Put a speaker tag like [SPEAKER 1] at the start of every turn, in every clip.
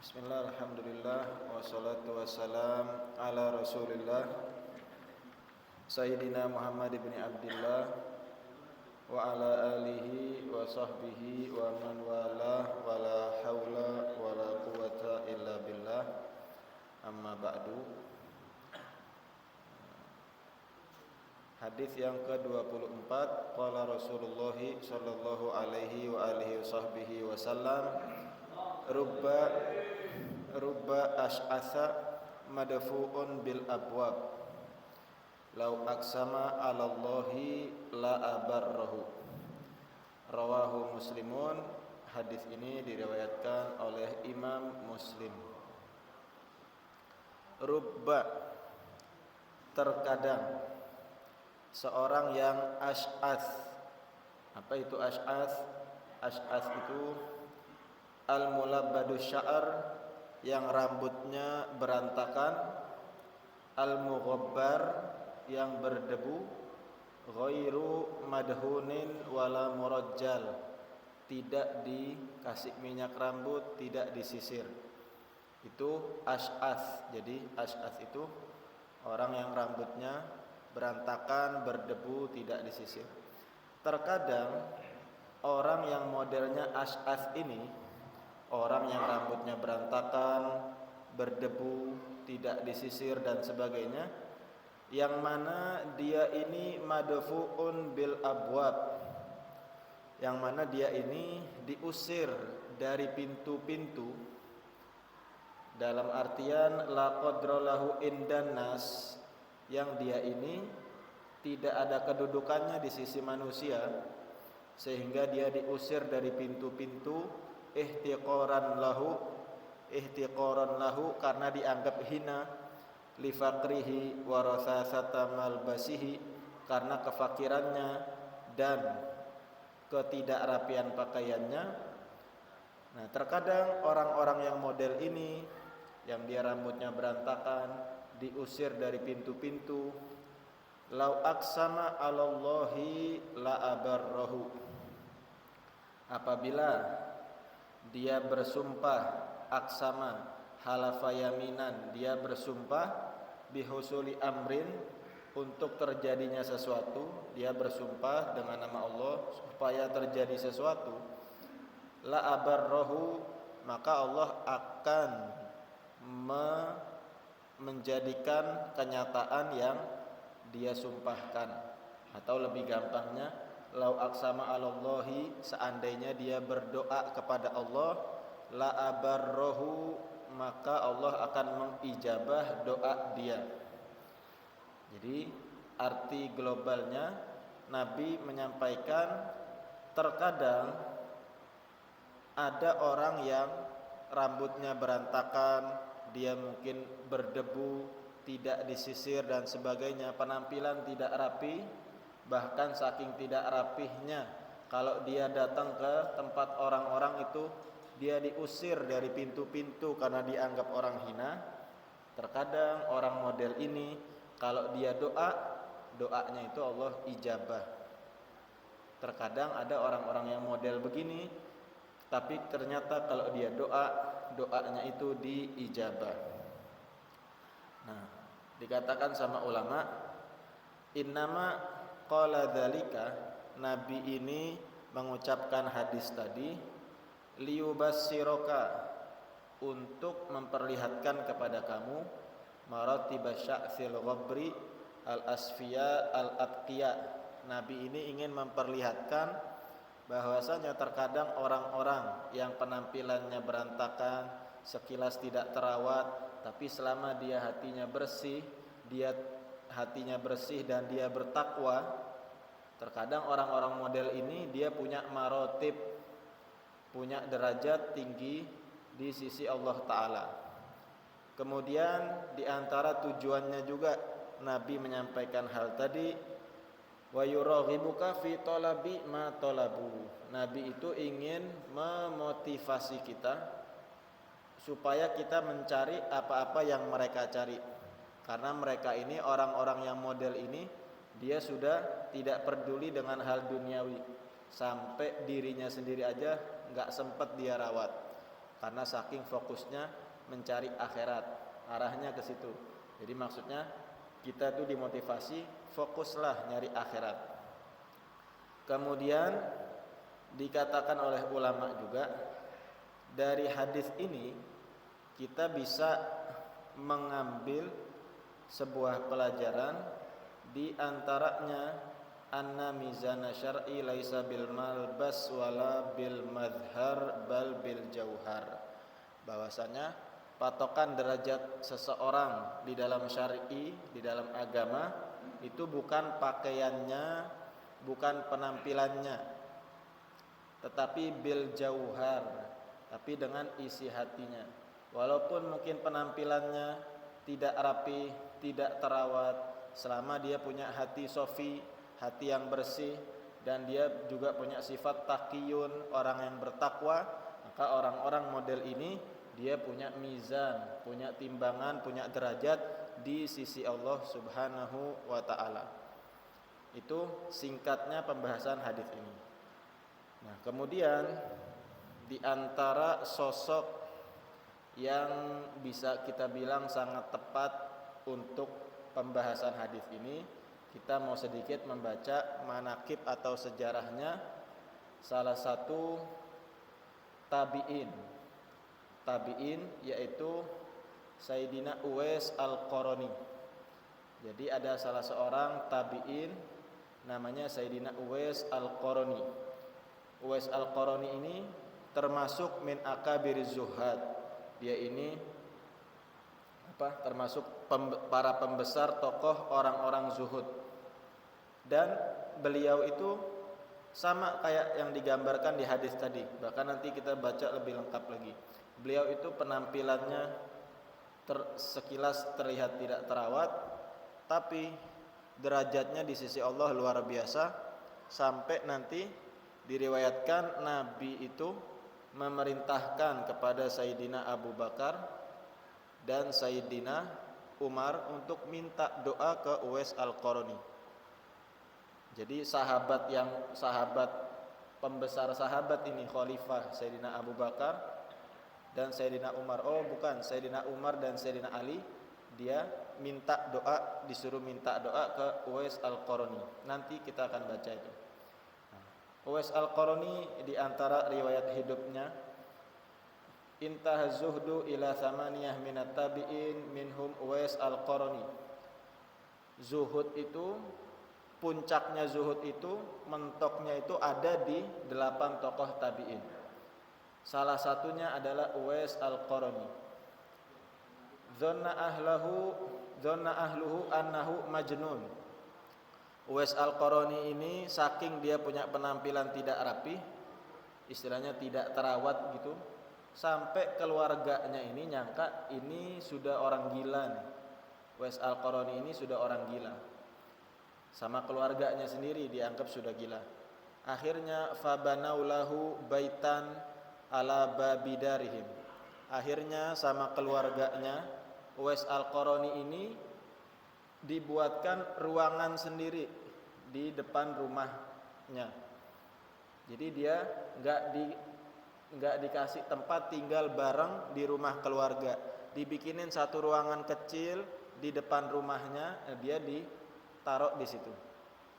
[SPEAKER 1] Bismillah, alhamdulillah, wassalatu wassalam ala rasulillah Sayyidina Muhammad ibn Abdillah wa ala alihi wa sahbihi wa man walah wa la hawla wa la quwata illa billah. Amma ba'du. Hadis yang ke-24, qala Rasulullah sallallahu alaihi wa alihi wa sahbihi wasallam, rubba ash'atha madfu'un bil abwab lau aqsama 'ala Allahi la abarrahu. Rawahu Muslimun. Hadis ini diriwayatkan oleh Imam Muslim. Rubba, terkadang seorang yang ash'ath. Apa itu ash'ath? Ash'ath itu al-mulabbadu sya'r, yang rambutnya berantakan, al-mughabbar, yang berdebu, ghairu madhunin wala murajjal, tidak dikasih minyak rambut, tidak disisir. Itu ash'ath. Jadi ash'ath itu orang yang rambutnya berantakan, berdebu, tidak disisir. Terkadang orang yang modelnya ash'ath ini, orang yang rambutnya berantakan, berdebu, tidak disisir dan sebagainya, yang mana dia ini madfu'un bil abwab, yang mana dia ini diusir dari pintu-pintu, dalam artian la qadra lahu indan nas, yang dia ini tidak ada kedudukannya di sisi manusia, sehingga dia diusir dari pintu-pintu, ihtiqaran lahu, karena dianggap hina, li faqrihi wa rasasata malbasihi, karena kefakirannya dan ketidakrapian pakaiannya. Nah, terkadang orang-orang yang model ini, yang dia rambutnya berantakan, diusir dari pintu-pintu, lau aqsama 'alallahi la abarrahu, apabila dia bersumpah, aksama halafa yaminan, dia bersumpah bihusuli amrin, untuk terjadinya sesuatu, dia bersumpah dengan nama Allah supaya terjadi sesuatu, la abarrahu, maka Allah akan menjadikan kenyataan yang dia sumpahkan. Atau lebih gampangnya, lau aqsama 'alallahi, seandainya dia berdoa kepada Allah, la abarrahu, maka Allah akan mengijabah doa dia. Jadi arti globalnya, Nabi menyampaikan terkadang ada orang yang rambutnya berantakan, dia mungkin berdebu, tidak disisir dan sebagainya, penampilan tidak rapi. Bahkan saking tidak rapihnya, kalau dia datang ke tempat orang-orang itu, dia diusir dari pintu-pintu karena dianggap orang hina. Terkadang orang model ini, kalau dia doanya itu Allah ijabah. Terkadang ada orang-orang yang model begini, tapi ternyata kalau dia doanya itu diijabah. Nah, dikatakan sama ulama, innama qala dzalika, Nabi ini mengucapkan hadis tadi, liyubassiroka, untuk memperlihatkan kepada kamu, maratibas sya'sil ghabri al asfiya al atqiya. Nabi ini ingin memperlihatkan bahwasanya terkadang orang-orang yang penampilannya berantakan, sekilas tidak terawat, tapi selama dia hatinya bersih dan dia bertakwa, terkadang orang-orang model ini dia punya marotib, punya derajat tinggi di sisi Allah Ta'ala. Kemudian diantara tujuannya juga Nabi menyampaikan hal tadi, wa yuraghibuka fi talabi ma talabu. Nabi itu ingin memotivasi kita supaya kita mencari apa-apa yang mereka cari. Karena mereka ini, orang-orang yang model ini, dia sudah tidak peduli dengan hal duniawi, sampai dirinya sendiri aja nggak sempat dia rawat. karena saking fokusnya mencari akhirat, arahnya ke situ. Jadi maksudnya kita tuh dimotivasi fokuslah nyari akhirat. Kemudian dikatakan oleh ulama juga, dari hadis ini kita bisa mengambil sebuah pelajaran, di antaranya anna mizana syar'i laisa bil malbas wala bil madhar bal bil jauhar. Bahwasanya patokan derajat seseorang di dalam syar'i, di dalam agama itu bukan pakaiannya, bukan penampilannya, tetapi bil jauhar, tapi dengan isi hatinya. Walaupun mungkin penampilannya tidak rapi, tidak terawat, selama dia punya hati sofi, hati yang bersih, dan dia juga punya sifat taqiyun, orang yang bertakwa, maka orang-orang model ini dia punya mizan, punya timbangan, punya derajat di sisi Allah Subhanahu wa taala. Itu singkatnya pembahasan hadis ini. Nah, kemudian di antara sosok yang bisa kita bilang sangat tepat untuk pembahasan hadis ini, kita mau sedikit membaca manaqib atau sejarahnya salah satu tabi'in. Tabi'in yaitu Sayyidina Uwais Al-Qarani. Jadi ada salah seorang tabi'in namanya Sayyidina Uwais Al-Qarani. Uwais Al-Qarani ini termasuk min akabiriz zuhad. Dia ini termasuk para pembesar tokoh orang-orang zuhud. Dan beliau itu sama kayak yang digambarkan di hadis tadi, bahkan nanti kita baca lebih lengkap lagi. Beliau itu penampilannya sekilas terlihat tidak terawat, tapi derajatnya di sisi Allah luar biasa, sampai nanti diriwayatkan Nabi itu memerintahkan kepada Sayyidina Abu Bakar dan Sayyidina Umar untuk minta doa ke Uwais Al-Qarani. Jadi sahabat pembesar sahabat ini, khalifah Sayyidina Abu Bakar dan Sayyidina Umar. Oh bukan, Sayyidina Umar dan Sayyidina Ali, dia minta doa, disuruh minta doa ke Uwais Al-Qarani. Nanti kita akan baca itu. Uwais Al-Qarani di antara riwayat hidupnya, intah zuhdu ila thamaniyah minat tabi'in minhum Uwais Al-Qarani. Zuhud itu, puncaknya zuhud itu, mentoknya itu ada di 8 tokoh tabi'in. Salah satunya adalah Uwais Al-Qarani. Dhanna ahluhu annahu majnun. Uwais Al-Qarani ini saking dia punya penampilan tidak rapi, istilahnya tidak terawat gitu, sampai keluarganya ini nyangka ini sudah orang gila nih. Uwais Al-Qarani ini sudah orang gila. Sama keluarganya sendiri dianggap sudah gila. Akhirnya fabanaulahu baitan ala babidarihim. Akhirnya sama keluarganya Uwais Al-Qarani ini dibuatkan ruangan sendiri di depan rumahnya. Jadi dia enggak dikasih tempat tinggal bareng di rumah keluarga. Dibikinin satu ruangan kecil di depan rumahnya, dia ditaruh di situ.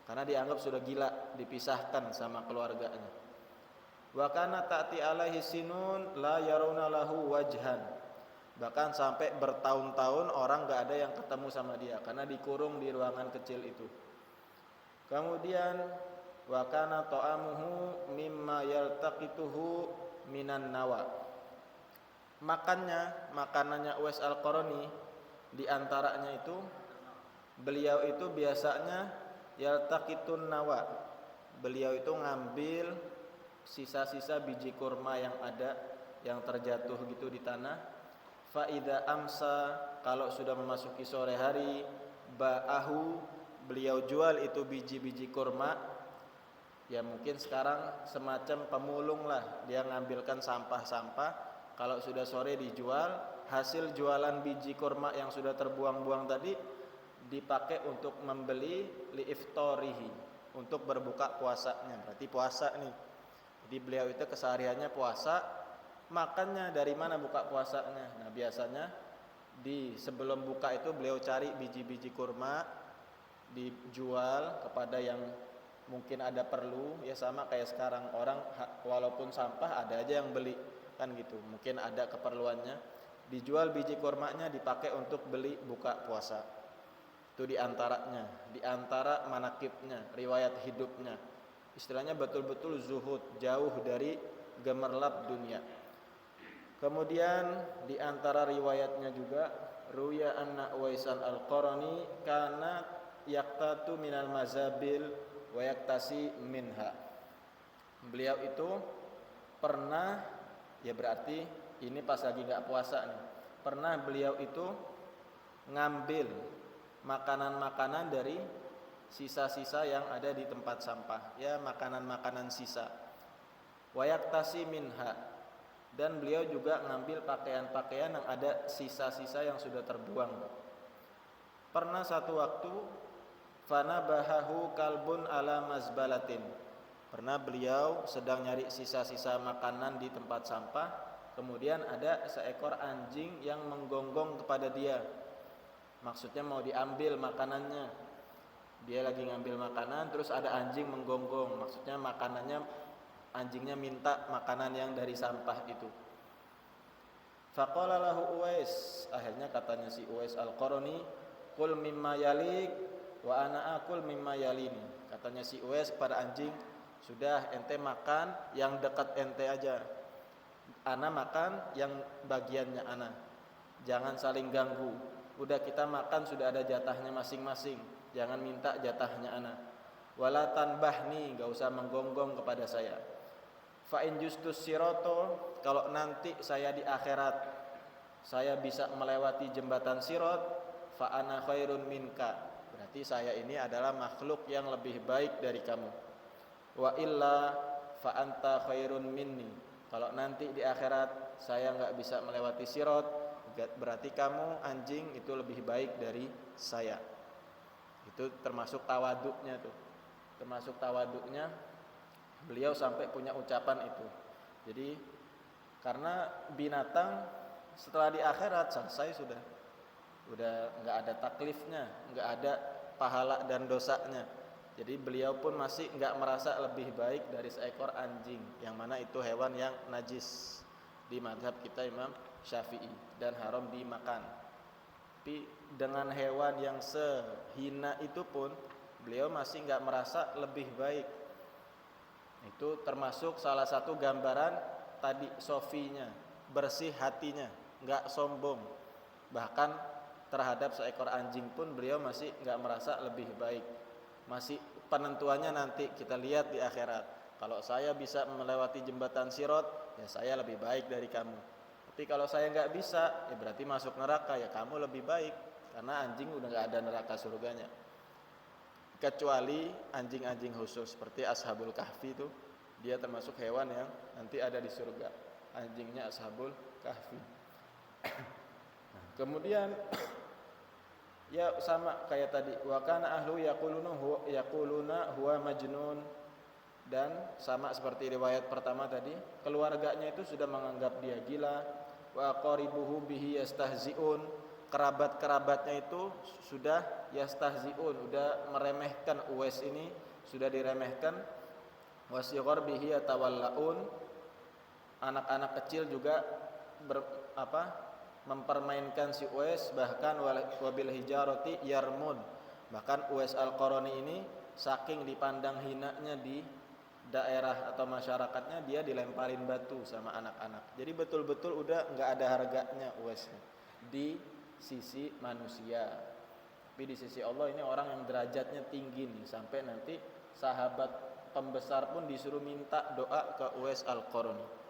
[SPEAKER 1] Karena dianggap sudah gila, dipisahkan sama keluarganya. Wa kana ta'ti alaihi sinun la yarawna lahu wajhan. Bahkan sampai bertahun-tahun orang gak ada yang ketemu sama dia karena dikurung di ruangan kecil itu. Kemudian wa kana ta'amuhu mimma yaltaqituhu minan nawa. Makanannya Uwais Al-Qarani di antaranya itu, beliau itu biasanya yaltaqitun nawa. Beliau itu ngambil sisa-sisa biji kurma yang ada, yang terjatuh gitu di tanah. Faida amsa, kalau sudah memasuki sore hari, ba'ahu, beliau jual itu biji-biji kurma. Ya mungkin sekarang semacam pemulung lah, dia ngambilkan sampah-sampah. Kalau sudah sore dijual, hasil jualan biji kurma yang sudah terbuang-buang tadi dipakai untuk membeli liiftorihi, untuk berbuka puasanya. Berarti puasa nih. Jadi beliau itu kesehariannya puasa, makannya dari mana buka puasanya. Nah, biasanya sebelum buka itu beliau cari biji-biji kurma, dijual kepada yang mungkin ada perlu, ya sama kayak sekarang orang walaupun sampah ada aja yang beli kan gitu, mungkin ada keperluannya, dijual biji kurmanya dipakai untuk beli buka puasa. Itu diantaranya, diantara manakibnya, riwayat hidupnya, istilahnya betul-betul zuhud, jauh dari gemerlap dunia. Kemudian diantara riwayatnya juga ruya anna Uwaisan al-Qarani kana yaktatu minal mazabil wa yaktasi minha. Beliau itu pernah, ya berarti ini pas lagi enggak puasa nih. Pernah beliau itu ngambil makanan-makanan dari sisa-sisa yang ada di tempat sampah, ya makanan-makanan sisa. Wa yaktasi minha, dan beliau juga ngambil pakaian-pakaian yang ada sisa-sisa yang sudah terbuang. Pernah satu waktu fanabahahu kalbun ala mazbalatin. Pernah beliau sedang nyari sisa-sisa makanan di tempat sampah, kemudian ada seekor anjing yang menggonggong kepada dia. Maksudnya mau diambil makanannya. Dia lagi ngambil makanan, terus ada anjing menggonggong. Maksudnya makanannya, anjingnya minta makanan yang dari sampah itu. Faqala lahu Uwais, akhirnya katanya si Uwais al-Qarani, kul mimma yalik wa ana akul mimma yalini. Katanya si Uwais kepada anjing, sudah ente makan yang dekat ente aja, ana makan yang bagiannya ana, jangan saling ganggu. Udah kita makan sudah ada jatahnya masing-masing, jangan minta jatahnya ana. Wala tanbahni, gak usah menggonggong kepada saya. Fa in justus siroto, kalau nanti saya di akhirat saya bisa melewati jembatan sirot, fa ana khairun minka, berarti saya ini adalah makhluk yang lebih baik dari kamu. Wa illa fa anta khairun minni, kalau nanti di akhirat saya enggak bisa melewati sirot, berarti kamu anjing itu lebih baik dari saya. Itu termasuk tawaduknya tuh. Termasuk tawaduknya beliau sampai punya ucapan itu. Jadi karena binatang setelah di akhirat selesai sudah enggak ada taklifnya, enggak ada pahala dan dosanya. Jadi beliau pun masih enggak merasa lebih baik dari seekor anjing, yang mana itu hewan yang najis di mazhab kita Imam Syafi'i dan haram dimakan. Tapi dengan hewan yang sehina itu pun beliau masih enggak merasa lebih baik. Itu termasuk salah satu gambaran tadi sofinya, bersih hatinya, enggak sombong. Bahkan terhadap seekor anjing pun beliau masih enggak merasa lebih baik. Masih penentuannya nanti kita lihat di akhirat. Kalau saya bisa melewati jembatan sirot, ya saya lebih baik dari kamu. Tapi kalau saya enggak bisa, ya berarti masuk neraka, ya kamu lebih baik. Karena anjing udah enggak ada neraka surganya. Kecuali anjing-anjing khusus seperti Ashabul Kahfi itu, dia termasuk hewan yang nanti ada di surga. Anjingnya Ashabul Kahfi. Kemudian ya sama kayak tadi, wa kana ahlu yaquluna huwa majnun, dan sama seperti riwayat pertama tadi, keluarganya itu sudah menganggap dia gila. Wa qaribuhu bihi yastahziun, kerabat-kerabatnya itu sudah yastahziun, sudah meremehkan Uwais ini, sudah diremehkan. Wasighar bihi yatawallaun, anak-anak kecil juga mempermainkan si Uwais, bahkan wabil hijarati yarmun, bahkan Uwais al-Qarani ini saking dipandang hinanya di daerah atau masyarakatnya, dia dilemparin batu sama anak-anak. Jadi betul-betul udah nggak ada harganya Uwais di sisi manusia. Tapi di sisi Allah ini orang yang derajatnya tinggi nih, sampai nanti sahabat pembesar pun disuruh minta doa ke Uwais al-Qarani.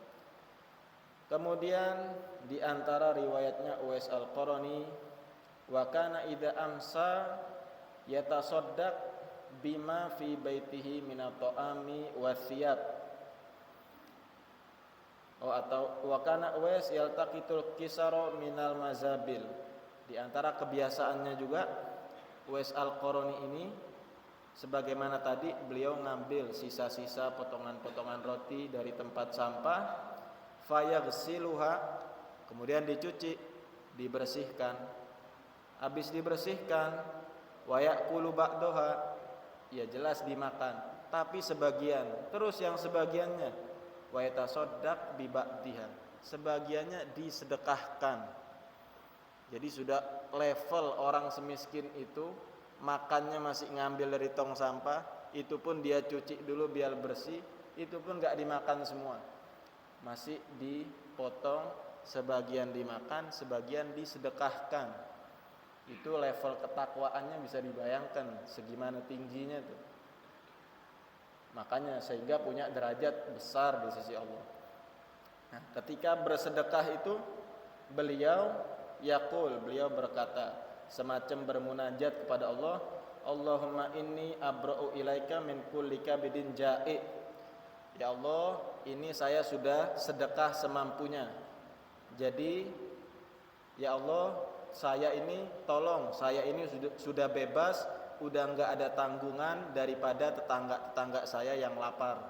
[SPEAKER 1] Kemudian di antara riwayatnya Uwais al-Qarani, wa kana idza amsa yatasaddaq bima fi baitihi minat ta'ami wa thiyab. Atau wa kana Uwais yaltaqitul kisara minal mazabil. Di antara kebiasaannya juga Uwais al-Qarani ini, sebagaimana tadi beliau ngambil sisa-sisa potongan-potongan roti dari tempat sampah, fayaghsiluha, kemudian dicuci, dibersihkan. Habis dibersihkan, wa ya'kulu ba'daha, ya jelas dimakan, tapi sebagian. Terus yang sebagiannya, wa yatasaddaq bi ba'diha, sebagiannya disedekahkan. Jadi sudah level orang semiskin itu makannya masih ngambil dari tong sampah, itu pun dia cuci dulu biar bersih, itu pun gak dimakan semua, masih dipotong, sebagian dimakan, sebagian disedekahkan. Itu level ketakwaannya bisa dibayangkan segimana tingginya tuh. Makanya sehingga punya derajat besar di sisi Allah. Nah, ketika bersedekah itu beliau berkata semacam bermunajat kepada Allah, Allahumma inni abra'u ilaika min kulli kabidin ja'i. Ya Allah, ini saya sudah sedekah semampunya. Jadi ya Allah, saya ini tolong, saya ini sudah bebas, udah enggak ada tanggungan daripada tetangga-tetangga saya yang lapar.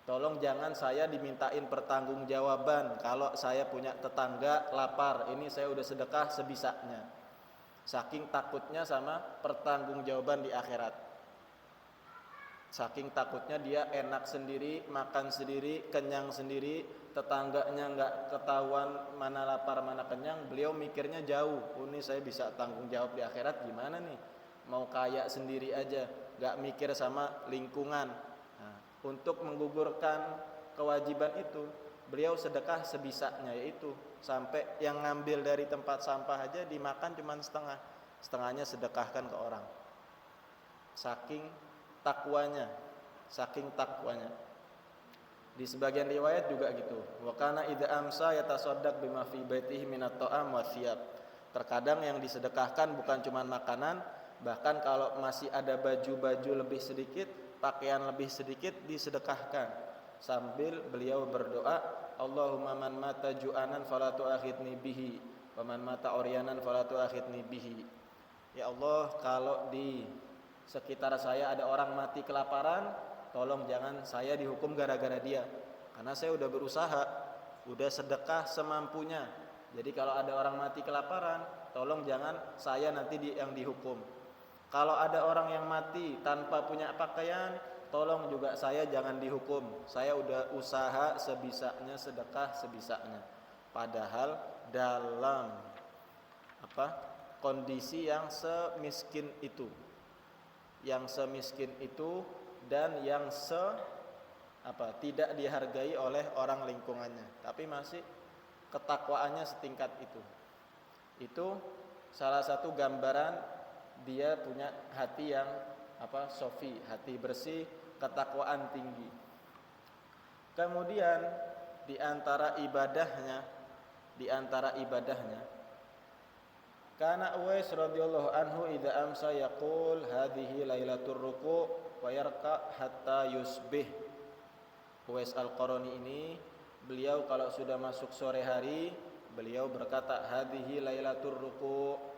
[SPEAKER 1] Tolong jangan saya dimintain pertanggungjawaban kalau saya punya tetangga lapar. Ini saya udah sedekah sebisanya. Saking takutnya sama pertanggungjawaban di akhirat. Saking takutnya dia enak sendiri, makan sendiri, kenyang sendiri, tetangganya nggak ketahuan mana lapar mana kenyang, beliau mikirnya jauh. Ini saya bisa tanggung jawab di akhirat gimana nih? Mau kaya sendiri aja, nggak mikir sama lingkungan. Nah, untuk menggugurkan kewajiban itu, beliau sedekah sebisanya, yaitu sampai yang ngambil dari tempat sampah aja dimakan cuma setengah, setengahnya sedekahkan ke orang. Saking takwanya. Di sebagian riwayat juga gitu. Wa kana idza amsa yatasaddaq bima fi baitihi minat ta'am wa thiyab. Terkadang yang disedekahkan bukan cuma makanan, bahkan kalau masih ada baju-baju lebih sedikit, pakaian lebih sedikit disedekahkan. Sambil beliau berdoa, Allahumma man mata ju'anan fala tu'akhidni bihi, wa man mata uryanan fala tu'akhidni bihi. Ya Allah, kalau di sekitar saya ada orang mati kelaparan, tolong jangan saya dihukum gara-gara dia, karena saya udah berusaha, udah sedekah semampunya. Jadi kalau ada orang mati kelaparan, tolong jangan saya nanti yang dihukum. Kalau ada orang yang mati tanpa punya pakaian, tolong juga saya jangan dihukum. Saya udah usaha sebisanya, sedekah sebisanya. Padahal dalam kondisi yang semiskin itu, dan yang tidak dihargai oleh orang lingkungannya, tapi masih ketakwaannya setingkat itu. Itu salah satu gambaran dia punya hati yang sofi, hati bersih, ketakwaan tinggi. Kemudian di antara ibadahnya Kana Uwais radhiyallahu anhu idza amsa yaqul hadhihi lailatul ruku' wa yarka hatta yusbih. Uwais Al-Qarani ini beliau kalau sudah masuk sore hari, beliau berkata hadhihi lailatul ruku'.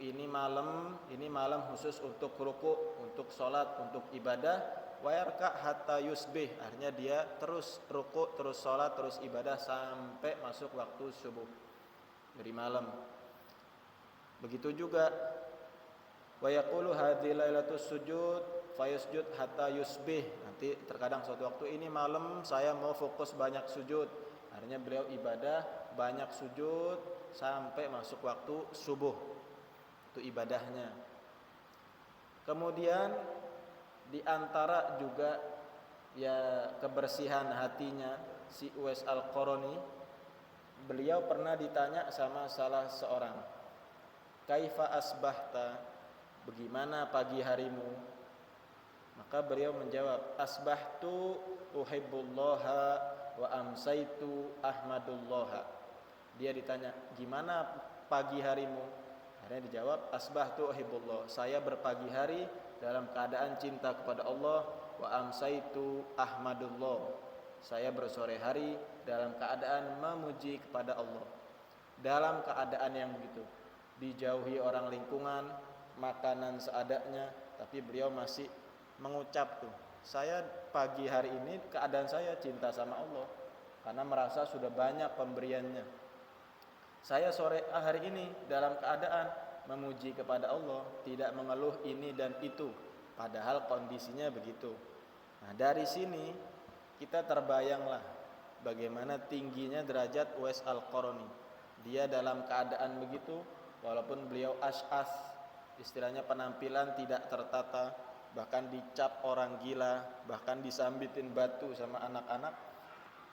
[SPEAKER 1] Ini malam khusus untuk ruku', untuk salat, untuk ibadah. Wa yarka hatta yusbih, artinya dia terus ruku', terus salat, terus ibadah sampai masuk waktu subuh dari malam. Begitu juga wa yaqulu hadhihi lailatus sujud fayasjud hatta yusbih. Nanti terkadang suatu waktu ini malam saya mau fokus banyak sujud. Artinya beliau ibadah banyak sujud sampai masuk waktu subuh. Itu ibadahnya. Kemudian di antara juga ya kebersihan hatinya si Uwais Al-Qarani, beliau pernah ditanya sama salah seorang, Kaifa asbahta, bagaimana pagi harimu? Maka beliau menjawab, asbahtu uhibbullaha wa amsaitu ahmadullaha. Dia ditanya, gimana pagi harimu? Akhirnya dijawab, asbahtu uhibbullah, saya berpagi hari dalam keadaan cinta kepada Allah, wa amsaitu ahmadullah, saya bersore hari dalam keadaan memuji kepada Allah. Dalam keadaan yang begitu, dijauhi orang lingkungan, makanan seadanya, tapi beliau masih mengucap tuh, saya pagi hari ini keadaan saya cinta sama Allah, karena merasa sudah banyak pemberiannya. Saya sore hari ini dalam keadaan memuji kepada Allah, tidak mengeluh ini dan itu, padahal kondisinya begitu. Nah, dari sini kita terbayanglah bagaimana tingginya derajat Uwais Al-Qarani. Dia dalam keadaan begitu, walaupun beliau as-as, istilahnya penampilan tidak tertata, bahkan dicap orang gila, bahkan disambitin batu sama anak-anak,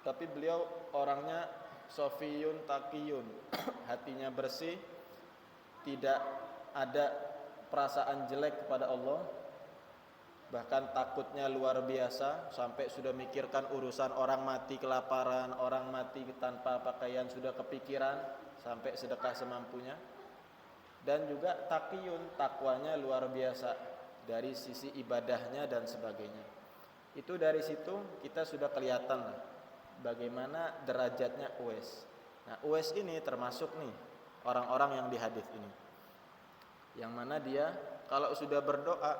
[SPEAKER 1] tapi beliau orangnya sofiyun takiyun, hatinya bersih, tidak ada perasaan jelek kepada Allah, bahkan takutnya luar biasa, sampai sudah mikirkan urusan orang mati kelaparan, orang mati tanpa pakaian sudah kepikiran, sampai sedekah semampunya. Dan juga takiyun, takwanya luar biasa dari sisi ibadahnya dan sebagainya. Itu dari situ kita sudah kelihatan bagaimana derajatnya Uwais. Nah, Uwais ini termasuk nih orang-orang yang di hadis ini, yang mana dia kalau sudah berdoa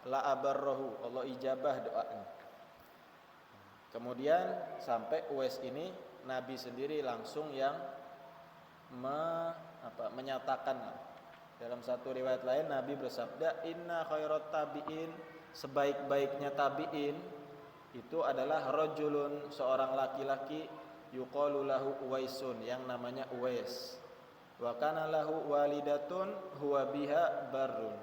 [SPEAKER 1] la abarrohu, Allah ijabah doanya. Kemudian sampai Uwais ini Nabi sendiri langsung yang menyatakan. Dalam satu riwayat lain Nabi bersabda, inna khairat tabi'in, sebaik-baiknya tabi'in itu adalah rajulun, seorang laki-laki, yuqalu lahu Uwaisun, yang namanya Uwais. Wa kana lahu walidatun huwa biha barrun.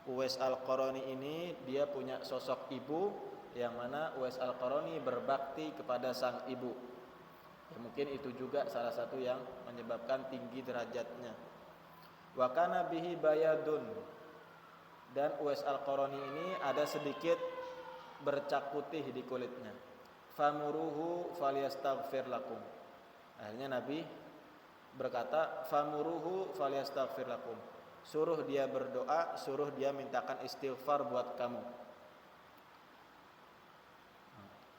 [SPEAKER 1] Uwais Al-Qarani ini dia punya sosok ibu, yang mana Uwais Al-Qarani berbakti kepada sang ibu. Ya, mungkin itu juga salah satu yang menyebabkan tinggi derajatnya. Wa kana bihi bayadun, dan Uwais Al-Qarani ini ada sedikit bercak putih di kulitnya. Famuruhu falyastaghfir lakum. Akhirnya Nabi berkata, famuruhu falyastaghfir lakum. Suruh dia berdoa, suruh dia mintakan istighfar buat kamu.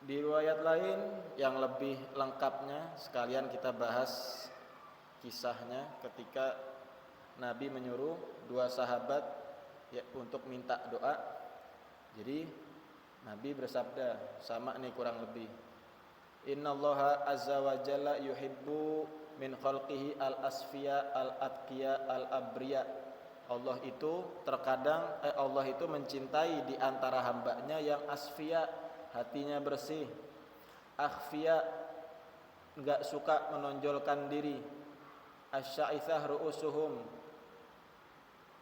[SPEAKER 1] Di riwayat lain yang lebih lengkapnya sekalian kita bahas kisahnya ketika Nabi menyuruh dua sahabat ya untuk minta doa. Jadi Nabi bersabda, sama nih kurang lebih, innallaha azza wa jalla yuhibbu min khalqihi al-asfiya al-atqiya al-abriya. Allah itu terkadang Allah itu mencintai di antara hambanya yang asfiya, hatinya bersih, akhfiya, enggak suka menonjolkan diri, asy'aitsah ru'usuhum,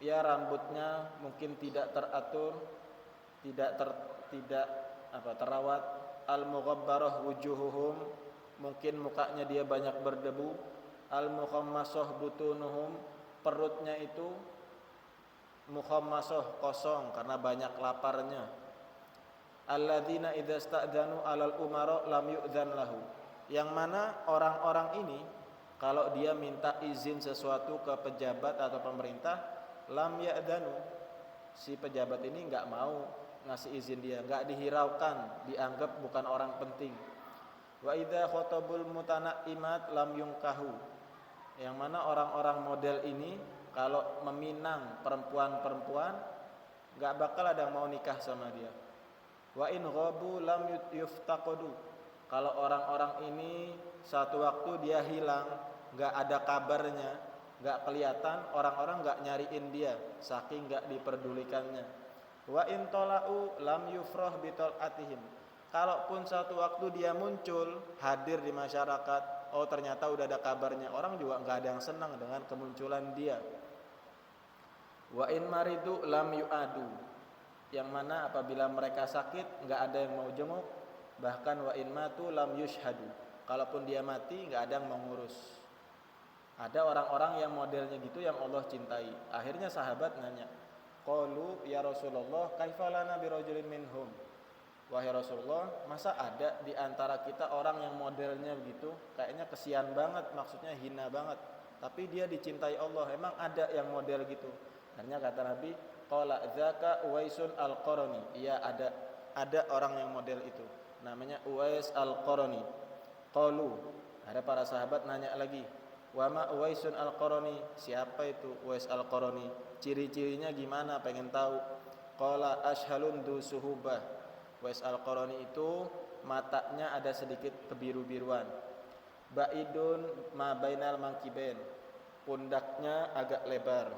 [SPEAKER 1] ya rambutnya mungkin tidak teratur, tidak terawat, al-mughabbarah wujuhuhum, mungkin mukanya dia banyak berdebu, al-mukhammasah butunuhum, perutnya itu mukhammasah, kosong karena banyak laparnya, alladzina idza sta'dzanu 'alal umara lam yu'dzan lahu, yang mana orang-orang ini kalau dia minta izin sesuatu ke pejabat atau pemerintah, lam ya'dzanu, si pejabat ini enggak mau ngasih izin dia, enggak dihiraukan, dianggap bukan orang penting. Wa idza khotabul mutanaimat lam yungkahu, yang mana orang-orang model ini kalau meminang perempuan-perempuan enggak bakal ada yang mau nikah sama dia. Wa in ghabu lam yuftaqadu, kalau orang-orang ini satu waktu dia hilang, enggak ada kabarnya, enggak kelihatan, orang-orang enggak nyariin dia saking enggak diperdulikannya. Wa in tala'u lam yufrah bitol'atihim, kalaupun satu waktu dia muncul hadir di masyarakat, oh ternyata udah ada kabarnya, orang juga enggak ada yang senang dengan kemunculan dia. Wa in maridu lam yu'adu, yang mana apabila mereka sakit enggak ada yang mau jenguk, bahkan wa in matu lam yushhadu, kalaupun dia mati enggak ada yang mengurus. Ada orang-orang yang modelnya gitu yang Allah cintai. Akhirnya sahabat nanya, qalu ya Rasulullah kaifa lana birajulin minhum, wahai Rasulullah, masa ada di antara kita orang yang modelnya begitu, kayaknya kesian banget, maksudnya hina banget, tapi dia dicintai Allah, emang ada yang model gitu? Akhirnya kata Nabi, qala dzaka Uwaisun Al-Qarani, iya ada orang yang model itu, namanya Uwais Al-Qarani. Qalu, ada para sahabat nanya lagi, wa ma Uwaisun Al-Qarani, siapa itu Uwais Al-Qarani, ciri-cirinya gimana, pengen tahu. Qala ashalun du suhubah, Uwais Al-Qarani itu matanya ada sedikit kebiru-biruan. Ba'idun ma bainal mankibain, pundaknya agak lebar,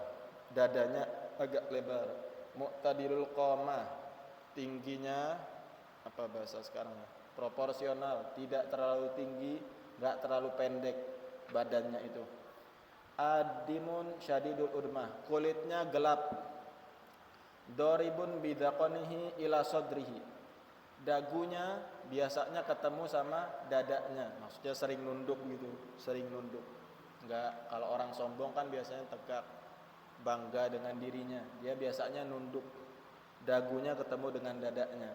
[SPEAKER 1] dadanya agak lebar. Muqtadirul qamah, tingginya apa bahasa sekarang ya? Proporsional, tidak terlalu tinggi, enggak terlalu pendek badannya itu. Adimun syadidul udmah, kulitnya gelap. Doribun bidaqanihi ila sodrihi, dagunya biasanya ketemu sama dadanya, maksudnya sering nunduk gitu, sering nunduk. Enggak, kalau orang sombong kan biasanya tegak, bangga dengan dirinya, dia biasanya nunduk, dagunya ketemu dengan dadanya.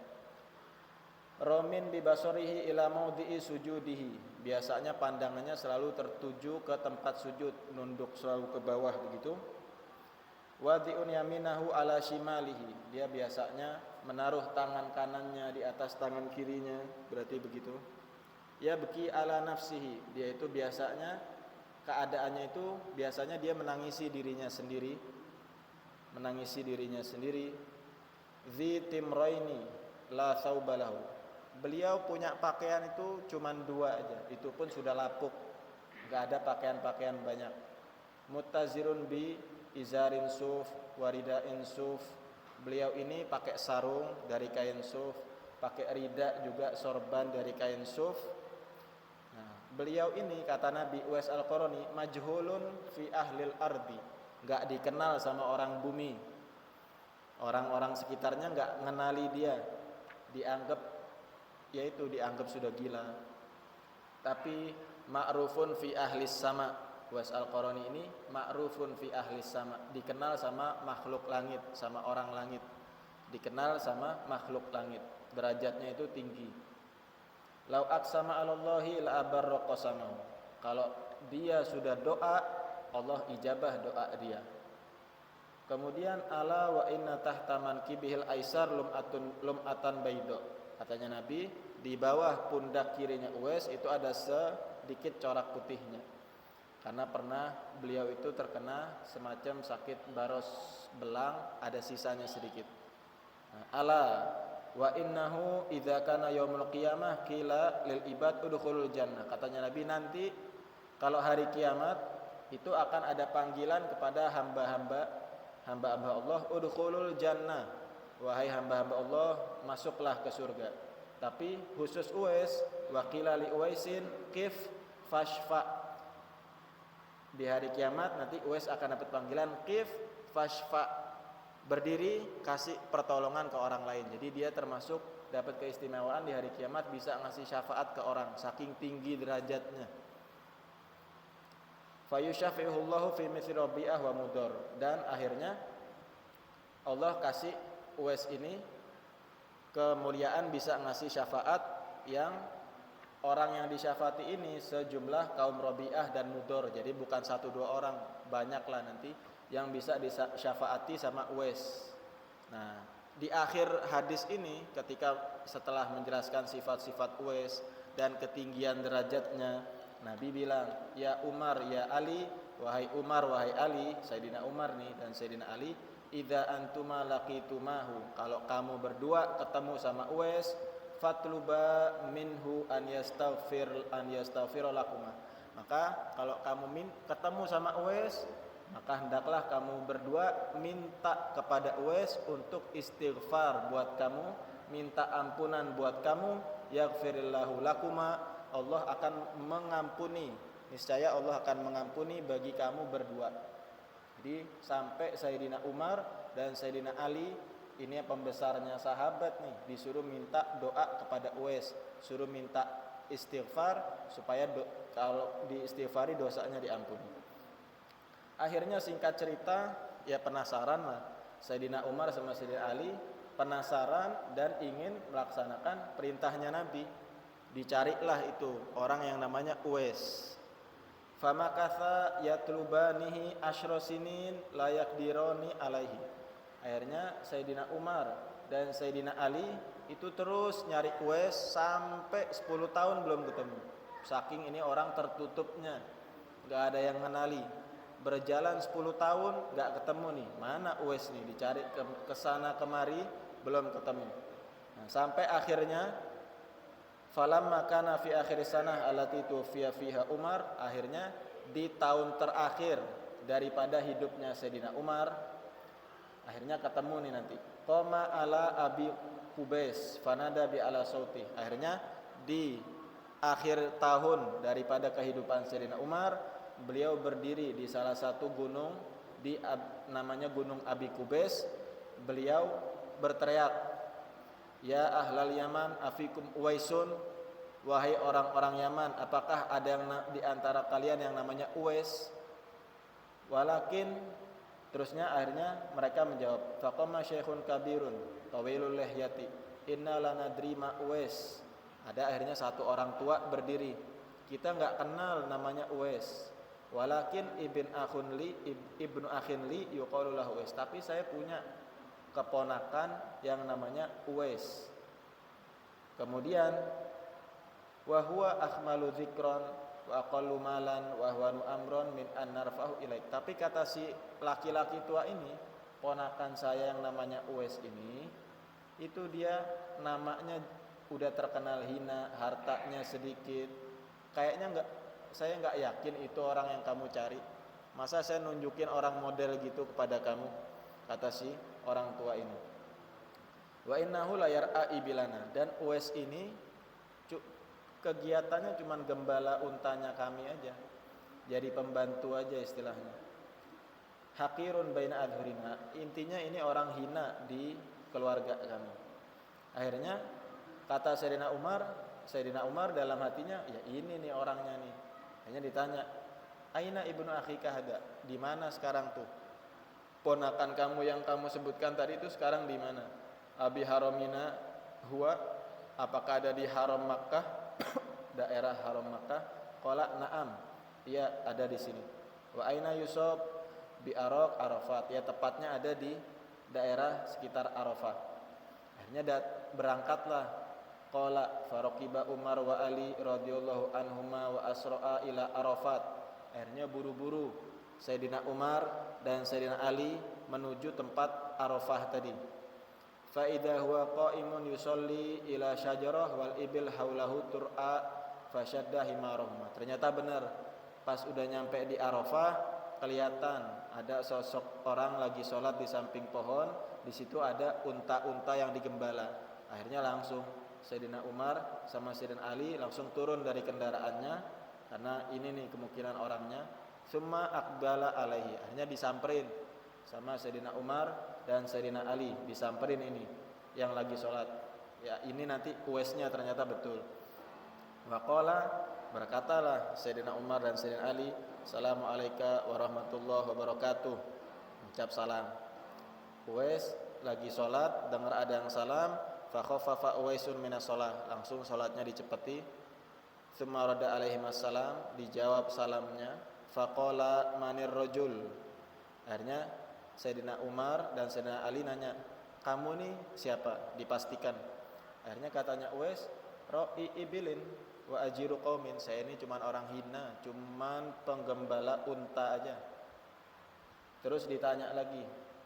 [SPEAKER 1] Romin bibasorihi ila maudhi'i sujudihi, biasanya pandangannya selalu tertuju ke tempat sujud, nunduk selalu ke bawah begitu. Wadi'un yaminahu ala shimalihi, dia biasanya menaruh tangan kanannya di atas tangan kirinya, berarti begitu. Ya beki ala nafsihi, dia itu biasanya keadaannya itu biasanya dia menangisi dirinya sendiri, menangisi dirinya sendiri. Zi timraini la thawbalahu, beliau punya pakaian itu cuman 2 aja, itu pun sudah lapuk, enggak ada pakaian-pakaian banyak. Muttazirun bi izarin suf waridain suf, beliau ini pakai sarung dari kain suf, pakai rida juga sorban dari kain suf. Nah, beliau ini kata Nabi Uwais Al-Qarani majhulun fi ahlil ardi, enggak dikenal sama orang bumi. Orang-orang sekitarnya enggak mengenali dia, dianggap dianggap sudah gila. Tapi ma'rufun fi ahlis sama, Uwais Al-Qarani ini ma'rufun fi ahlis sama, dikenal sama makhluk langit, sama orang langit, dikenal sama makhluk langit, derajatnya itu tinggi. Lau aqsama 'alallahi la abarra qasamahu, kalau dia sudah doa, Allah ijabah doa dia. Kemudian ala wa inna tahta mankibihil aisar lum'atan baydo, katanya Nabi, di bawah pundak kirinya Uwais itu ada sedikit corak putihnya, karena pernah beliau itu terkena semacam sakit baros belang, ada sisanya sedikit. Nah, ala wa innahu idza kana yaumul qiyamah qila lil ibad udkhulul jannah, katanya Nabi, nanti kalau hari kiamat itu akan ada panggilan kepada hamba-hamba Allah, udkhulul jannah, wahai hamba-hamba Allah, masuklah ke surga. Tapi khusus Uwais, wa qila li Uwaisin kif fashfa, di hari kiamat nanti Uwais akan dapat panggilan kif fashfa, berdiri kasih pertolongan ke orang lain. Jadi dia termasuk dapat keistimewaan di hari kiamat, bisa ngasih syafaat ke orang saking tinggi derajatnya. Fayusyafi'uhullahu fi mithli Rabi'ah wa Mudhar, dan akhirnya Allah kasih Uwais ini kemuliaan bisa ngasih syafaat, yang orang yang disyafaati ini sejumlah kaum Rabi'ah dan Mudhar. Jadi bukan 1-2 orang, banyaklah nanti yang bisa disyafaati sama Uwais. Nah, di akhir hadis ini ketika setelah menjelaskan sifat-sifat Uwais dan ketinggian derajatnya, Nabi bilang, ya Umar, ya Ali, wahai Umar, wahai Ali, Sayyidina Umar nih dan Sayyidina Ali, idza antuma laqitumahu, kalau kamu berdua ketemu sama Uwais, fatluba minhu an yastaghfir lakuma, maka kalau kamu ketemu sama Uwais, maka hendaklah kamu berdua minta kepada Uwais untuk istighfar buat kamu, minta ampunan buat kamu, yaghfirillahu lakuma, Allah akan mengampuni, niscaya Allah akan mengampuni bagi kamu berdua. Jadi sampai Sayyidina Umar dan Sayyidina Ali, ini pembesarnya sahabat nih, disuruh minta doa kepada Uwais, suruh minta istighfar supaya kalau diistighfari dosanya diampuni. Akhirnya singkat cerita, ya penasaran lah Sayyidina Umar sama Sayyidina Ali, penasaran dan ingin melaksanakan perintahnya Nabi. Dicarilah itu orang yang namanya Uwais. Famakatha yatlubanihi asyrosinin layak dironi alaihi. Akhirnya Sayyidina Umar dan Sayyidina Ali itu terus nyari Uwais sampai 10 tahun belum ketemu. Saking ini orang tertutupnya, gak ada yang mengenali. Berjalan 10 tahun gak ketemu nih, mana Uwais nih, dicari ke sana kemari belum ketemu. Nah, sampai akhirnya falamma kana fi akhir sanah allati tufiya fiha Umar, akhirnya di tahun terakhir daripada hidupnya Sayyidina Umar, akhirnya ketemu nih nanti. Qoma ala Abi Kubais fanada bi ala sauti. Akhirnya di akhir tahun daripada kehidupan Sayyidina Umar, beliau berdiri di salah satu gunung namanya Gunung Abi Kubais. Beliau berteriak, ya ahlal Yaman afikum Uwaisun, wahai orang-orang Yaman, apakah ada yang di antara kalian yang namanya Uwais? Walakin, terusnya akhirnya mereka menjawab, faqama syekhun kabirun tawilul lihyati inna lanadri ma Uwais. Ada akhirnya satu orang tua berdiri, kita enggak kenal namanya Uwais. Walakin ibnu akhin li yuqalu lahu Uwais, tapi saya punya keponakan yang namanya Uwais. Kemudian wa huwa akhmalu dzikran wa aqallu malan wa huwa amron min an narfahu ilaik. Tapi kata si laki-laki tua ini, ponakan saya yang namanya Uwais ini, itu dia namanya udah terkenal hina, hartanya sedikit. Kayaknya saya enggak yakin itu orang yang kamu cari. Masa saya nunjukin orang model gitu kepada kamu, kata si orang tua ini. Wa innahu la yar'a ibilana, dan Uwais ini kegiatannya cuma gembala untanya kami aja, jadi pembantu aja istilahnya. Haqirun baina adhurina, intinya ini orang hina di keluarga kami. Akhirnya kata Sayyidina Umar dalam hatinya, ya ini nih orangnya nih. Hanya ditanya, aina ibnu akhika hada, di mana sekarang tuh ponakan kamu yang kamu sebutkan tadi itu sekarang di mana? Abi haramina huwa, apakah ada di Haram Makkah, daerah Haram Makkah? Qala na'am, iya ada di sini. Wa aina yusab bi Arafat, ya tepatnya ada di daerah sekitar Arafah. Akhirnya berangkatlah. Qala faroqiba Umar wa Ali radhiyallahu anhuma wa asra'a ila Arafat. Akhirnya buru-buru Sayyidina Umar dan Sayyidina Ali menuju tempat Arafah tadi. Fa idza huwa qa'imun yusolli ila syajarah wal ibil haulahu tur'a fasyadda himarahuma. Ternyata benar, pas udah nyampe di Arafah kelihatan ada sosok orang lagi sholat di samping pohon. Di situ ada unta-unta yang digembala. Akhirnya langsung Sayyidina Umar sama Sayyidina Ali langsung turun dari kendaraannya, karena ini nih kemungkinan orangnya. Summa aqbala alaihi, akhirnya disamperin sama Sayyidina Umar dan Sayyidina Ali, disamperin ini yang lagi sholat. Ya ini nanti Uwaisnya ternyata betul. Waqala, berkatalah Sayyidina Umar dan Sayyidina Ali, assalamualaikum warahmatullahi wabarakatuh, ucap salam. Uwais lagi sholat, dengar ada yang salam, fa khaffafa Uwaisun minas sholat, langsung sholatnya dicepeti. Tsumma radda alaihi assalam, dijawab salamnya. Faqala manir rajul, akhirnya Sayyidina Umar dan Sayyidina Ali nanya, kamu nih siapa? Dipastikan. Akhirnya katanya Uwais, ra'i ibilin wa ajiru qaumin, saya ini cuman orang hina, cuman penggembala unta aja. Terus ditanya lagi,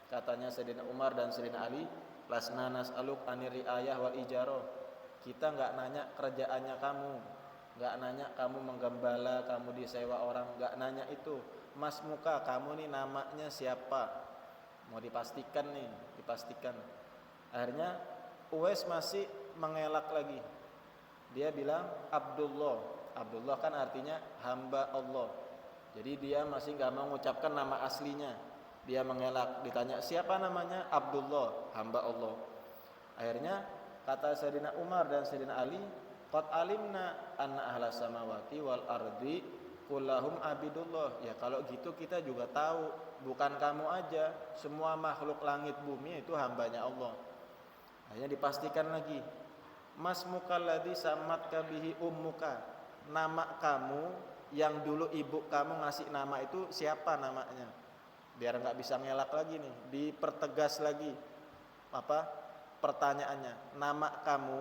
[SPEAKER 1] katanya Sayyidina Umar dan Sayyidina Ali, lasna nas'aluk anir riayah wal ijarah, kita enggak nanya kerjaannya kamu, enggak nanya kamu menggembala, kamu disewa orang, enggak nanya itu. Mas muka kamu nih namanya siapa? Mau dipastikan nih, dipastikan. Akhirnya Uwais masih mengelak lagi. Dia bilang Abdullah. Abdullah kan artinya hamba Allah. Jadi dia masih enggak mau mengucapkan nama aslinya. Dia mengelak, ditanya siapa namanya? Abdullah, hamba Allah. Akhirnya kata Sayyidina Umar dan Sayyidina Ali, qad alimna anna ahlas samawati wal ardi kullahum abidullah. Ya kalau gitu kita juga tahu, bukan kamu aja, semua makhluk langit bumi itu hambanya Allah. Akhirnya dipastikan lagi, mas mukalladzi samatka bihi ummuka, nama kamu yang dulu ibu kamu ngasih nama itu siapa namanya? Biar nggak bisa ngelak lagi nih, dipertegas lagi pertanyaannya. Nama kamu,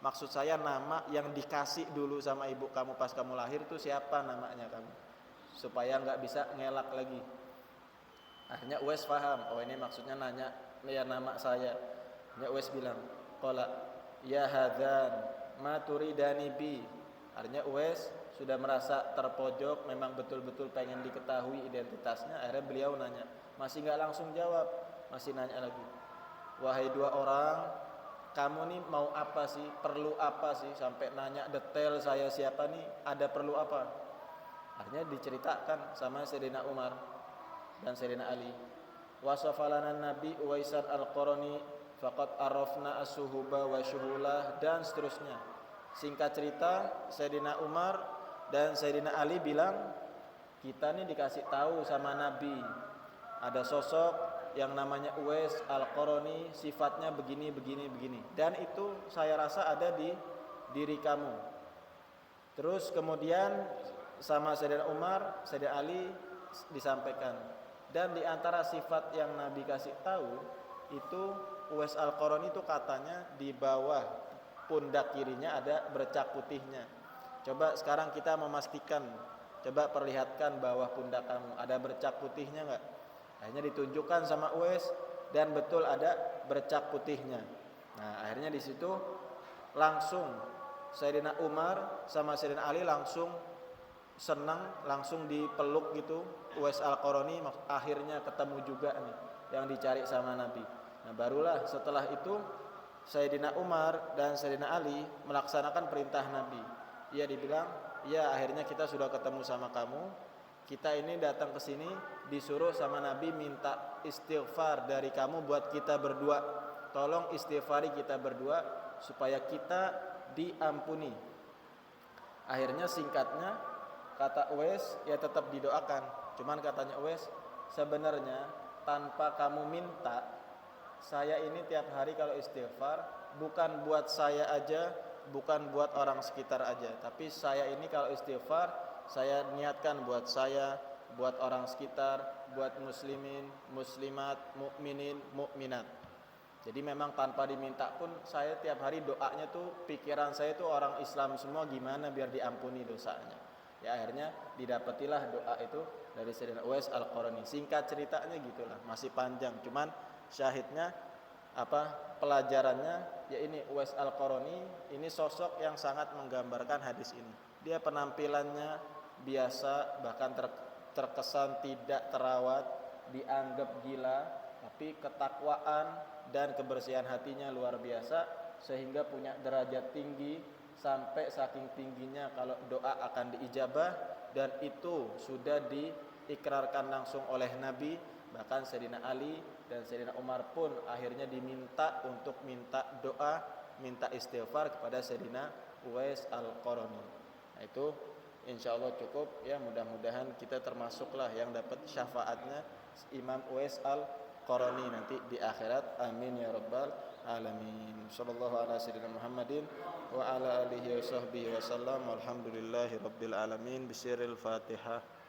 [SPEAKER 1] maksud saya nama yang dikasih dulu sama ibu kamu pas kamu lahir itu siapa namanya kamu, supaya nggak bisa ngelak lagi. Akhirnya Uwais paham, oh ini maksudnya nanya ya nama saya. Akhirnya Uwais bilang, qala ya hadzan ma turidani bi. Artinya Uwais sudah merasa terpojok, memang betul-betul pengen diketahui identitasnya. Akhirnya beliau nanya, masih nggak langsung jawab, masih nanya lagi. Wahai dua orang, kamu nih mau apa sih? Perlu apa sih? Sampai nanya detail saya siapa nih? Ada perlu apa? Akhirnya diceritakan sama Sayyidina Umar dan Sayyidina Ali. Wasafalana Nabi Uwaisan al-Qarani faqad arafna as-suhuba wa syuhulah, dan seterusnya. Singkat cerita, Sayyidina Umar dan Sayyidina Ali bilang, kita nih dikasih tahu sama Nabi ada sosok yang namanya Uwais al-Qarani, sifatnya begini begini begini, dan itu saya rasa ada di diri kamu. Terus kemudian sama Sayyidina Umar, Sayyidina Ali disampaikan, dan di antara sifat yang Nabi kasih tahu itu Uwais al-Qarani itu katanya di bawah pundak kirinya ada bercak putihnya. Coba sekarang kita memastikan, coba perlihatkan bawah pundak kamu ada bercak putihnya enggak? Akhirnya ditunjukkan sama Uwais, dan betul ada bercak putihnya. Nah, akhirnya di situ langsung Sayyidina Umar sama Sayyidina Ali langsung senang, langsung dipeluk gitu. Uwais al-Qarani akhirnya ketemu juga nih yang dicari sama Nabi. Nah, barulah setelah itu Sayyidina Umar dan Sayyidina Ali melaksanakan perintah Nabi. Ia dibilang, ya akhirnya kita sudah ketemu sama kamu. Kita ini datang ke sini disuruh sama Nabi minta istighfar dari kamu buat kita berdua. Tolong istighfari kita berdua supaya kita diampuni. Akhirnya singkatnya kata Uwais, ya tetap didoakan. Cuman katanya Uwais, sebenarnya tanpa kamu minta, saya ini tiap hari kalau istighfar bukan buat saya aja, bukan buat orang sekitar aja, tapi saya ini kalau istighfar saya niatkan buat saya, buat orang sekitar, buat muslimin, muslimat, mukminin, mukminat. Jadi memang tanpa diminta pun saya tiap hari doanya tuh, pikiran saya tuh orang Islam semua gimana biar diampuni dosanya. Ya akhirnya didapatilah doa itu dari Sayyidina Uwais al-Qarani. Singkat ceritanya gitulah, masih panjang, cuman syahidnya pelajarannya ya ini, Uwais al-Qarani ini sosok yang sangat menggambarkan hadis ini. Dia penampilannya biasa, bahkan terkesan tidak terawat, dianggap gila, tapi ketakwaan dan kebersihan hatinya luar biasa, sehingga punya derajat tinggi, sampai saking tingginya kalau doa akan diijabah, dan itu sudah diikrarkan langsung oleh Nabi. Bahkan Sayyidina Ali dan Sayyidina Umar pun akhirnya diminta untuk minta doa, minta istighfar kepada Sayyidina Uwais al-Qarani. Nah itu insyaallah cukup ya, mudah-mudahan kita termasuklah yang dapat syafaatnya Imam Uwais al-Qarani nanti di akhirat. Amin ya rabbal alamin. Sallallahu ala sayyidina Muhammadin wa ala alihi wa sahbihi wasallam. Walhamdulillahi rabbil alamin. Bisiril Fatihah.